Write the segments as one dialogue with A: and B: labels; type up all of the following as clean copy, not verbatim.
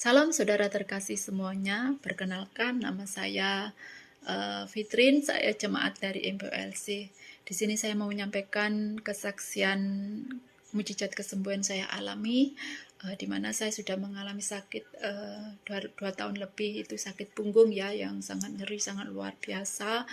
A: Salam saudara terkasih semuanya, perkenalkan nama saya Fitrin, saya jemaat dari MPLC. Di sini saya mau menyampaikan kesaksian mujizat kesembuhan saya alami, di mana saya sudah mengalami sakit 2 tahun lebih, itu sakit punggung ya, yang sangat nyeri, sangat luar biasa,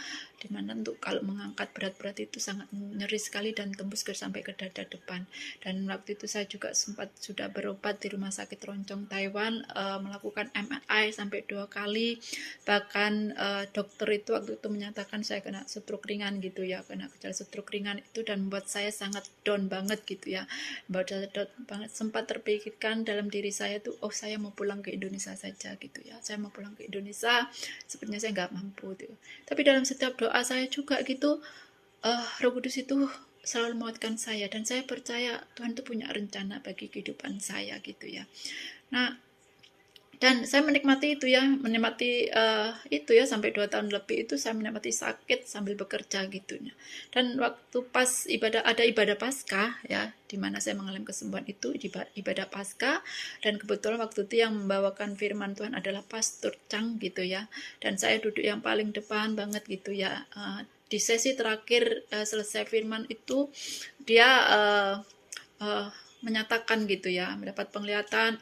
A: di mana untuk kalau mengangkat berat-berat itu sangat nyeri sekali dan tembus sampai ke dada depan. Dan waktu itu saya juga sempat sudah berobat di rumah sakit Roncong Taiwan, melakukan MRI sampai 2 kali, bahkan dokter itu waktu itu menyatakan saya kena stroke ringan gitu ya, kena gejala stroke ringan itu, dan membuat saya sangat down banget gitu ya, membuat saya down banget. Sempat terpikirkan dalam diri saya tuh, oh saya mau pulang ke Indonesia saja gitu ya, saya mau pulang ke Indonesia, sebenarnya saya nggak mampu tuh. Tapi dalam setiap doa saya juga gitu, Roh Kudus itu selalu menguatkan saya, dan saya percaya Tuhan itu punya rencana bagi kehidupan saya gitu ya. Nah, dan saya menikmati itu ya, menikmati itu ya, sampai 2 tahun lebih itu saya menikmati sakit sambil bekerja gitu ya. Dan waktu pas ada ibadah Paskah ya, di mana saya mengalami kesembuhan itu ibadah Paskah, dan kebetulan waktu itu yang membawakan firman Tuhan adalah Pastor Chang gitu ya, dan saya duduk yang paling depan banget gitu ya. Di sesi terakhir selesai firman itu, dia menyatakan gitu ya, mendapat penglihatan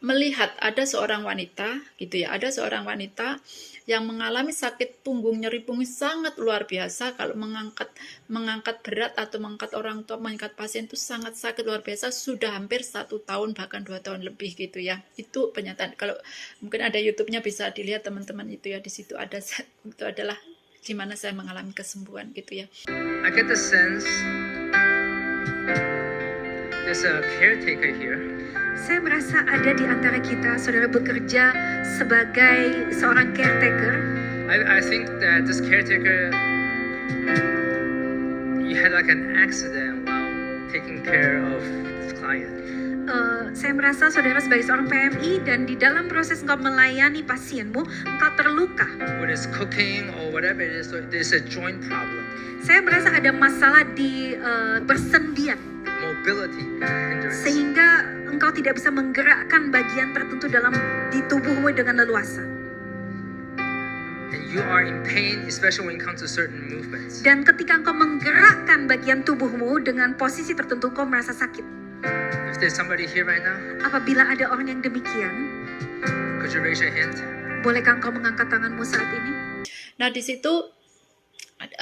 A: melihat ada seorang wanita gitu ya, ada seorang wanita yang mengalami sakit punggung, nyeri punggung sangat luar biasa. Kalau mengangkat berat atau mengangkat orang tua, mengangkat pasien itu sangat sakit luar biasa, sudah hampir 1 tahun bahkan 2 tahun lebih gitu ya. Itu penyataan, kalau mungkin ada YouTube-nya bisa dilihat teman-teman itu ya, di situ ada, itu adalah di mana saya mengalami kesembuhan gitu ya.
B: I get the sense there's a caretaker here.
C: Saya merasa ada di antara kita, saudara bekerja sebagai seorang caretaker.
B: I think that this caretaker, you had like an accident while taking care of this client.
C: Saya merasa saudara sebagai seorang PMI, dan di dalam proses engkau melayani pasienmu, engkau terluka.
B: When it's cooking or whatever it is, so there's a joint problem.
C: Saya merasa ada masalah di persendian,
B: Mobility hindrance.
C: sehingga engkau tidak bisa menggerakkan bagian tertentu di tubuhmu dengan leluasa.
B: And you are in pain, especially when it comes to certain movements.
C: Dan ketika engkau menggerakkan bagian tubuhmu dengan posisi tertentu, engkau merasa sakit.
B: If there's somebody here right now,
C: Apabila ada orang yang demikian,
B: could you raise your hand?
C: bolehkah engkau mengangkat tanganmu saat ini?
A: Nah, di situ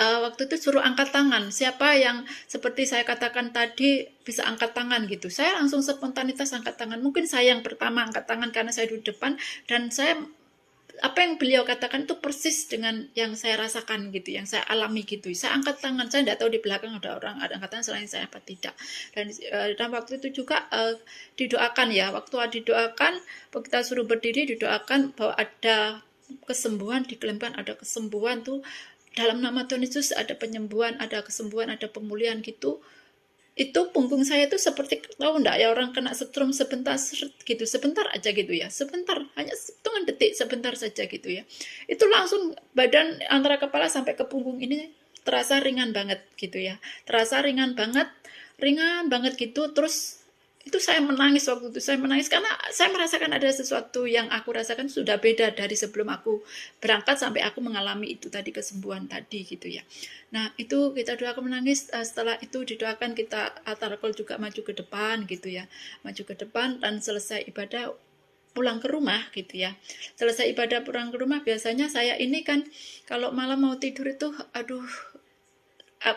A: waktu itu suruh angkat tangan. Siapa yang seperti saya katakan tadi bisa angkat tangan gitu. Saya langsung spontanitas angkat tangan. Mungkin saya yang pertama angkat tangan karena saya duduk depan, dan saya, apa yang beliau katakan itu persis dengan yang saya rasakan gitu, yang saya alami gitu. Saya angkat tangan, saya tidak tahu di belakang ada orang ada angkat tangan selain saya apa tidak. Dan waktu itu juga didoakan ya. Waktu didoakan, kita suruh berdiri, didoakan bahwa ada kesembuhan, diklaimkan ada kesembuhan tuh dalam nama Tuhan Yesus, ada penyembuhan, ada kesembuhan, ada pemulihan gitu. Itu punggung saya tuh seperti, tahu enggak ya, orang kena setrum sebentar gitu, sebentar aja gitu ya, sebentar, hanya hitungan detik, sebentar saja gitu ya. Itu langsung badan antara kepala sampai ke punggung ini terasa ringan banget gitu ya, terasa ringan banget gitu. Terus itu saya menangis, waktu itu saya menangis karena saya merasakan ada sesuatu yang aku rasakan sudah beda dari sebelum aku berangkat sampai aku mengalami itu tadi, kesembuhan tadi gitu ya. Nah, itu kita doakan menangis. Setelah itu didoakan, kita Atarkol juga maju ke depan gitu ya, maju ke depan, dan selesai ibadah pulang ke rumah gitu ya. Selesai ibadah pulang ke rumah, biasanya saya ini kan kalau malam mau tidur itu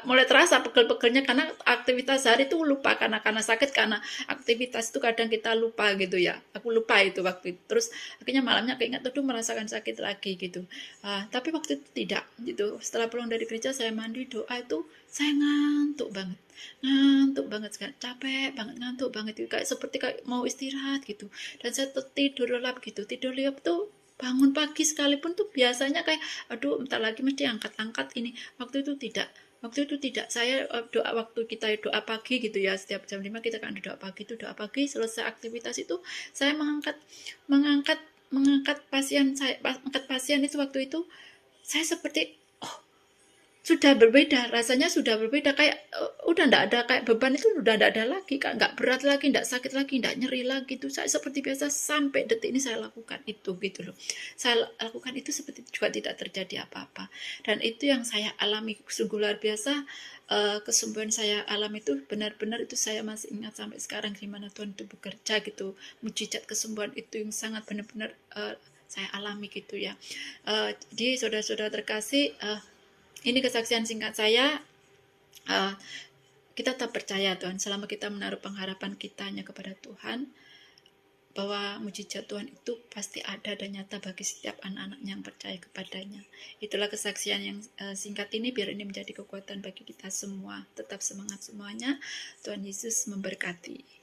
A: mulai terasa pegel-pegelnya karena aktivitas sehari itu lupa, karena sakit, karena aktivitas itu kadang kita lupa gitu ya. Aku lupa itu waktu itu. Terus akhirnya malamnya keingat, tuh merasakan sakit lagi gitu. Tapi waktu itu tidak gitu. Setelah pulang dari gereja, saya mandi, doa, itu saya ngantuk banget kan, capek banget, ngantuk banget itu, kayak seperti mau istirahat gitu. Dan saya tidur lelap gitu. Tidur lelap tuh bangun pagi sekalipun tuh biasanya kayak aduh bentar lagi mesti angkat ini. Waktu itu tidak. Saya doa, waktu kita doa pagi gitu ya, setiap jam 5 kita kan doa pagi. Itu doa pagi, selesai aktivitas itu saya mengangkat pasien saya, angkat pasien itu. Waktu itu saya seperti sudah berbeda, rasanya sudah berbeda, kayak udah ndak ada, kayak beban itu udah ndak ada lagi, Kak, nggak berat lagi, ndak sakit lagi, ndak nyeri lagi, itu saya seperti biasa sampai detik ini saya lakukan itu gitu loh. Saya lakukan itu seperti juga tidak terjadi apa-apa, dan itu yang saya alami sungguh luar biasa. Kesembuhan saya alami itu benar-benar, itu saya masih ingat sampai sekarang gimana Tuhan itu bekerja gitu, mujizat kesembuhan itu yang sangat benar-benar saya alami gitu ya. Jadi saudara-saudara terkasih, ini kesaksian singkat saya. Kita tetap percaya Tuhan, selama kita menaruh pengharapan kitanya kepada Tuhan, bahwa mujizat Tuhan itu pasti ada dan nyata bagi setiap anak-anak yang percaya kepadanya. Itulah kesaksian yang singkat ini, biar ini menjadi kekuatan bagi kita semua. Tetap semangat semuanya. Tuhan Yesus memberkati.